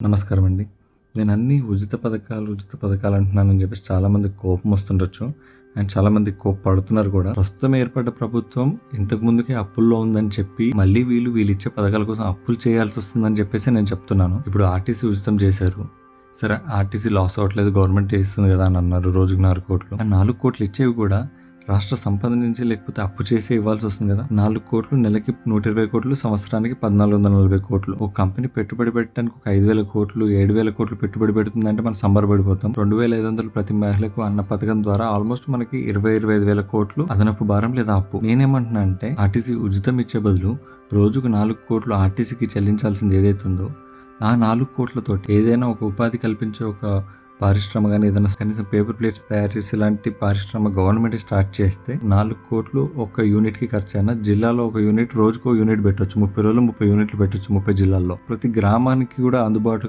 నమస్కారం అండి. నేను అన్నీ ఉచిత పథకాలు అంటున్నానని చెప్పేసి చాలామందికి కోపం వస్తుండొచ్చు. అండ్ చాలామంది కోప్పడుతున్నారు కూడా. ప్రస్తుతం ఏర్పడ్డ ప్రభుత్వం ఇంతకు ముందుకే అప్పుల్లో ఉందని చెప్పి మళ్ళీ వీళ్ళిచ్చే పథకాల కోసం అప్పులు చేయాల్సి వస్తుందని చెప్పేసి నేను చెప్తున్నాను. ఇప్పుడు ఆర్టీసీ ఉచితం చేశారు. సరే, ఆర్టీసీ లాస్ అవ్వట్లేదు, గవర్నమెంట్ ఇస్తుంది కదా అని అన్నారు. రోజుకు 4 కోట్లు. ఆ 4 కోట్లు ఇచ్చేవి కూడా రాష్ట్ర సంపద నుంచి లేకపోతే అప్పు చేసి ఇవ్వాల్సి వస్తుంది కదా. 4 కోట్లు నెలకి 120 కోట్లు, సంవత్సరానికి 1440 కోట్లు. ఒక కంపెనీ పెట్టుబడి పెట్టడానికి ఒక 5,000 కోట్లు 7,000 కోట్లు పెట్టుబడి పెడుతుందంటే మనం సంబరపడిపోతాం. 2,500 ప్రతి మహిళకు అన్న పథకం ద్వారా ఆల్మోస్ట్ మనకి 25,000 కోట్లు అదనపు భారం లేదా అప్పు. నేనేమంటున్నా అంటే ఆర్టీసీ ఉచితం ఇచ్చే బదులు రోజుకు 4 కోట్లు ఆర్టీసీకి చెల్లించాల్సింది ఏదైతుందో ఆ 4 కోట్లతోటి ఏదైనా ఒక ఉపాధి కల్పించే ఒక పరిశ్రమ కానీ ఏదైనా కనీసం పేపర్ ప్లేట్స్ తయారు చేసి ఇలాంటి పరిశ్రమ గవర్నమెంట్ స్టార్ట్ చేస్తే 4 కోట్లు ఒక యూనిట్ కి ఖర్చు అయినా జిల్లాలో ఒక యూనిట్ రోజుకో యూనిట్ పెట్టొచ్చు. 30 రోజులు 30 యూనిట్లు పెట్టొచ్చు 30 జిల్లాల్లో. ప్రతి గ్రామానికి కూడా అందుబాటు